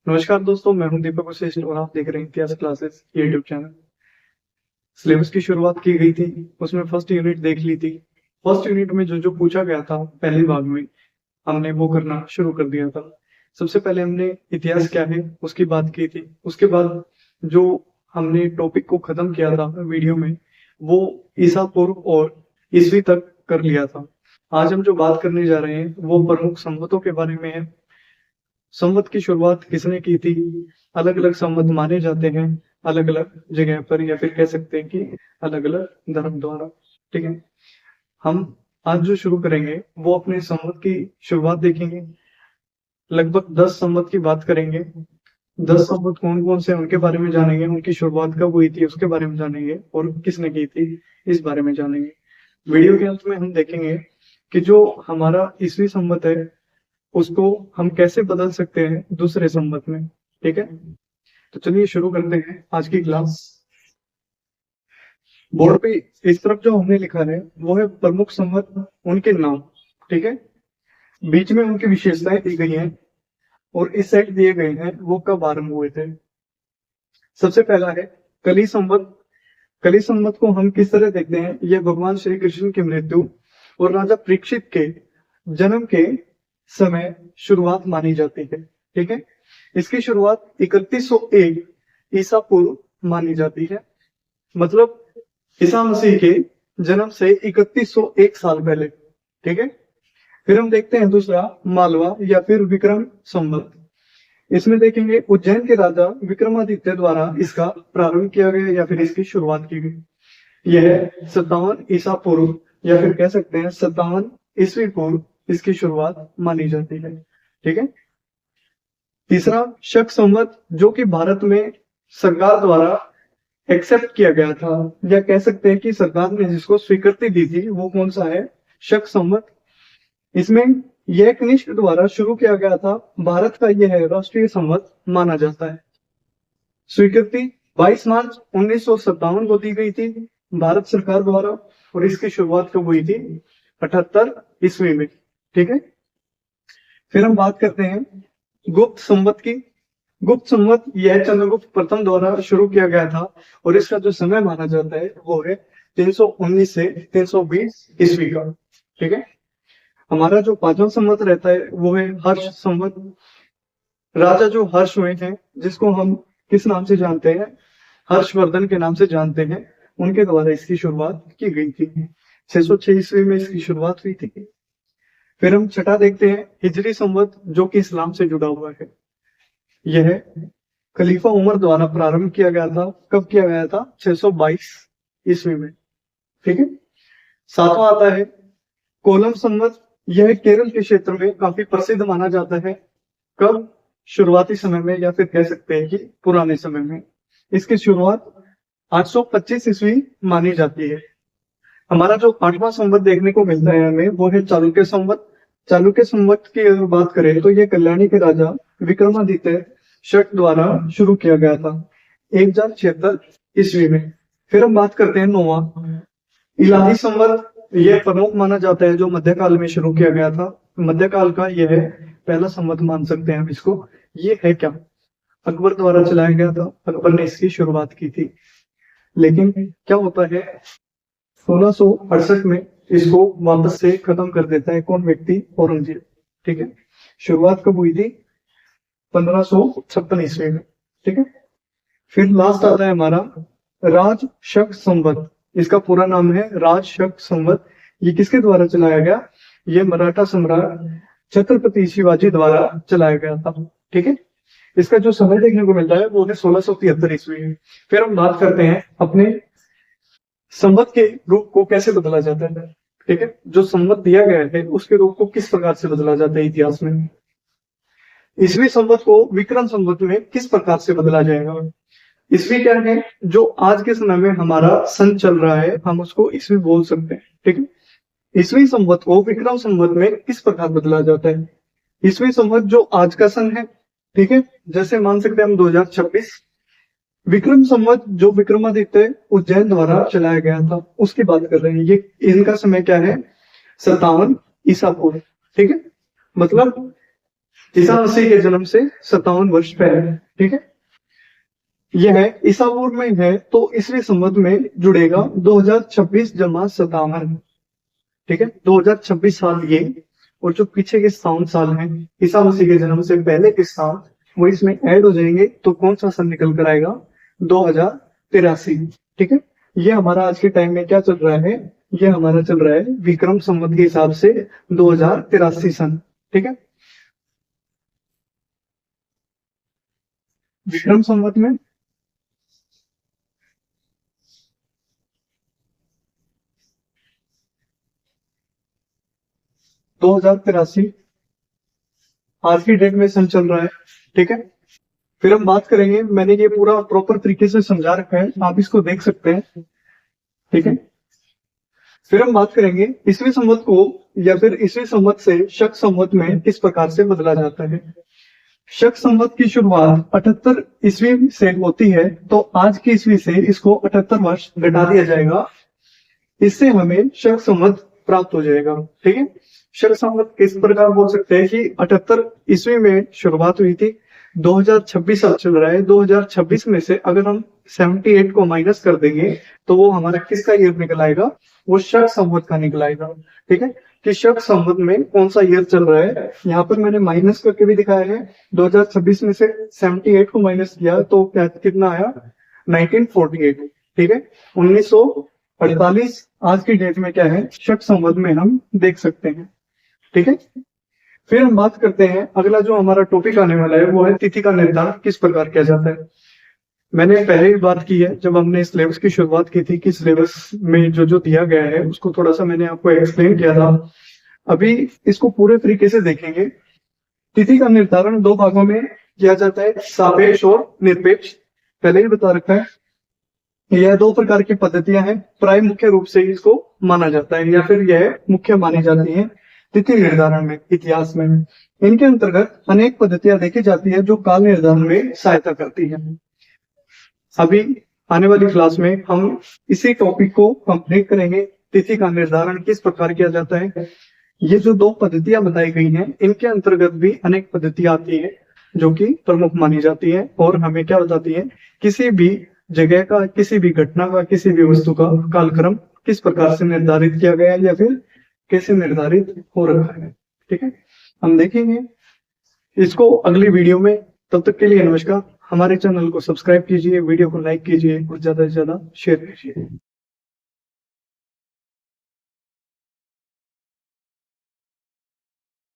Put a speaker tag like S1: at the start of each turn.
S1: नमस्कार दोस्तों, मैं हूं दीपक वशिष्ठ और आप देख रहे हैं इतिहास क्लासेस यूट्यूब चैनल। सिलेबस की शुरुआत की गई थी, उसमें फर्स्ट यूनिट देख ली थी। फर्स्ट यूनिट में जो जो पूछा गया था पहले भाग में हमने वो करना शुरू कर दिया था। सबसे पहले हमने इतिहास क्या है उसकी बात की थी। उसके बाद जो हमने टॉपिक को खत्म किया था वीडियो में, वो ईसा पूर्व और ईसवी तक कर लिया था। आज हम जो बात करने जा रहे हैं वो प्रमुख संवतों के बारे में है। संवत की शुरुआत किसने की थी? अलग अलग संवत माने जाते हैं अलग अलग जगह पर, या फिर कह सकते हैं कि अलग अलग धर्म द्वारा। ठीक है, हम आज जो शुरू करेंगे वो अपने संवत की शुरुआत देखेंगे। लगभग 10 संवत की बात करेंगे। 10 संवत कौन कौन से उनके बारे में जानेंगे, उनकी शुरुआत कब हुई थी उसके बारे में जानेंगे, और किसने की थी इस बारे में जानेंगे। वीडियो के अंत में हम देखेंगे कि जो हमारा ईसवी संवत है उसको हम कैसे बदल सकते हैं दूसरे संवत में। ठीक है, तो चलिए शुरू करते हैं आज की क्लास। बोर्ड पे इस तरफ जो हमने लिखा है वो है प्रमुख संवत, उनके नाम। ठीक है, बीच में उनकी विशेषताएं दी गई हैं और इस साइड दिए गए हैं वो कब आरंभ हुए थे। सबसे पहला है कली संवत। कली संवत को हम किस तरह देखते हैं? यह भगवान श्री कृष्ण की मृत्यु और राजा परीक्षित के जन्म के समय शुरुआत मानी जाती है। ठीक है, इसकी शुरुआत 3101 ईसा पूर्व मानी जाती है। मतलब ईसा मसीह के जन्म से 3101 साल पहले। ठीक है, फिर हम देखते हैं दूसरा मालवा या फिर विक्रम संवत। इसमें देखेंगे उज्जैन के राजा विक्रमादित्य द्वारा इसका प्रारंभ किया गया या फिर इसकी शुरुआत की गई। यह 57 ईसा पूर्व या फिर कह सकते हैं 57 ईस्वी पूर्व इसकी शुरुआत मानी जाती है। ठीक है, तीसरा शक संवत, जो कि भारत में सरकार द्वारा एक्सेप्ट किया गया था, या कह सकते हैं कि सरकार ने जिसको स्वीकृति दी थी, वो कौन सा है? शक संवत। इसमें यह कनिष्क द्वारा शुरू किया गया था। भारत का यह राष्ट्रीय संवत माना जाता है। स्वीकृति 22 मार्च 1957 को दी गई थी भारत सरकार द्वारा, और इसकी शुरुआत कब हुई थी? 78 ईस्वी में। ठीक है, फिर हम बात करते हैं गुप्त संवत की। गुप्त संवत यह चंद्रगुप्त प्रथम द्वारा शुरू किया गया था और इसका जो समय माना जाता है वो है 319 से 320 ईस्वी का। ठीक है, हमारा जो पांचवा संवत रहता है वो है हर्ष संवत। राजा जो हर्ष हुए हैं, जिसको हम किस नाम से जानते हैं? हर्षवर्धन के नाम से जानते हैं, उनके द्वारा इसकी शुरुआत की गई थी। 606 ईस्वी में इसकी शुरुआत हुई थी। फिर हम छठा देखते हैं हिजरी संवत, जो कि इस्लाम से जुड़ा हुआ है। यह खलीफा उमर द्वारा प्रारंभ किया गया था। कब किया गया था? 622 ईस्वी में। ठीक है, सातवां आता है कोलम संवत। यह केरल के क्षेत्र में काफी प्रसिद्ध माना जाता है। कब? शुरुआती समय में, या फिर कह सकते हैं कि पुराने समय में। इसकी शुरुआत 825 ईस्वी मानी जाती है। हमारा जो आठवां संवत देखने को मिलता है हमें वो है चालुक्य संवत। चालुक्य संवत की अगर बात करें तो यह कल्याणी के राजा विक्रमादित्य शक द्वारा शुरू किया गया था 1076 ईस्वी में। फिर हम बात करते हैं नौवां इलाही संवत। यह प्रमुख माना जाता है, जो मध्यकाल में शुरू किया गया था। मध्यकाल का यह पहला संवत मान सकते हैं हम इसको। ये है क्या? अकबर द्वारा चलाया गया था, अकबर ने इसकी शुरुआत की थी। लेकिन क्या होता है, 1668 में इसको वापस से खत्म कर देता है कौन व्यक्ति? औरंगजेब। ठीक है, शुरुआत कब हुई थी? 1556 ईस्वी में। ठीक है, फिर लास्ट आता है हमारा राज शक संवत। इसका पूरा नाम है राज शक संवत। ये किसके द्वारा चलाया गया? ये मराठा सम्राट छत्रपति शिवाजी द्वारा चलाया गया था। ठीक है, इसका जो समय देखने को मिलता है वो है 1673 ईस्वी में। फिर हम बात करते हैं अपने संवत के रूप को कैसे बदला जाता है। ठीक है, जो संवत दिया गया है उसके रूप को किस प्रकार से बदला जाता है इतिहास में। ईसवी संवत को विक्रम संवत में किस प्रकार से बदला जाएगा? ईसवी क्या है? जो आज के समय में हमारा सन चल रहा है, हम उसको ईसवी बोल सकते हैं। ठीक है, ईसवी संवत को विक्रम संवत में किस प्रकार बदला जाता है? ईसवी संवत जो आज का सन है, ठीक है, जैसे मान सकते हैं हम 2026। विक्रम संवत जो विक्रमादित्य उज्जैन द्वारा चलाया गया था उसकी बात कर रहे हैं। ये इनका समय क्या है? 57 ईसा पूर्व। ठीक है, मतलब ईसा मसीह के जन्म से 57 वर्ष पहले, ठीक है। यह ईसा पूर्व में है तो ईसवी संवत में जुड़ेगा 2026 जमा 57, ठीक है। 2026 साल ये, और जो पीछे के 57 साल हैं ईसा मसीह के जन्म से पहले के साल, वो इसमें ऐड हो जाएंगे तो कौन सा सन निकल कर आएगा? 2083, ठीक है। ये हमारा आज के टाइम में क्या चल रहा है? ये हमारा चल रहा है विक्रम संवत के हिसाब से 2083 सन, ठीक है। विक्रम संवत में 2083 आज की डेट में सन चल रहा है, ठीक है। फिर हम बात करेंगे, मैंने ये पूरा प्रॉपर तरीके से समझा रखा है, आप इसको देख सकते हैं, ठीक है। फिर हम बात करेंगे ईसवी संवत को या फिर ईसवी संवत से शक संवत में किस प्रकार से बदला जाता है। शक संवत की शुरुआत 78 ईस्वी से होती है, तो आज की ईस्वी से इसको 78 वर्ष घटा दिया जाएगा, इससे हमें शक संवत प्राप्त हो जाएगा, ठीक है। शक संवत किस प्रकार बोल सकते हैं कि 78 ईस्वी में शुरुआत हुई थी, 2026 साल चल रहा है, 2026 में से अगर हम 78 को माइनस कर देंगे तो वो हमारा किसका ईयर निकल आएगा? वो शक संवत का निकल आएगा, ठीक है। कि शक संवत में कौन सा ईयर चल रहा है, यहाँ पर मैंने माइनस करके भी दिखाया है। 2026 में से 78 को माइनस किया तो क्या कितना आया? 1948, ठीक है। 1948 आज की डेट में क्या है? शक संवत में हम देख सकते हैं, ठीक है। फिर हम बात करते हैं, अगला जो हमारा टॉपिक आने वाला है वो है तिथि का निर्धारण किस प्रकार किया जाता है। मैंने पहले भी बात की है जब हमने सिलेबस की शुरुआत की थी कि सिलेबस में जो जो दिया गया है उसको थोड़ा सा मैंने आपको एक्सप्लेन किया था। अभी इसको पूरे तरीके से देखेंगे। तिथि का निर्धारण दो भागों में किया जाता है, सापेक्ष और निरपेक्ष। पहले ही बता रखा है। यह दो प्रकार की पद्धतियां हैं, प्राय मुख्य रूप से इसको माना जाता है या फिर यह मुख्य मानी जाती है तिथि निर्धारण में, इतिहास में। इनके अंतर्गत अनेक पद्धतियां देखी जाती है जो काल निर्धारण में सहायता करती है। अभी आने वाली क्लास में हम इसी टॉपिक को कंप्लीट करेंगे, तिथि का निर्धारण किस प्रकार किया जाता है। ये जो दो पद्धतियां बताई गई हैं इनके अंतर्गत भी अनेक पद्धतियां आती है जो कि प्रमुख मानी जाती है और हमें क्या बताती है, किसी भी जगह का, किसी भी घटना का, किसी भी वस्तु का कालक्रम किस प्रकार से निर्धारित किया गया है या फिर कैसे निर्धारित हो रखा है, ठीक है। हम देखेंगे इसको अगली वीडियो में। तब तक के लिए नमस्कार। हमारे चैनल को सब्सक्राइब कीजिए, वीडियो को लाइक कीजिए और ज्यादा से ज्यादा शेयर कीजिए।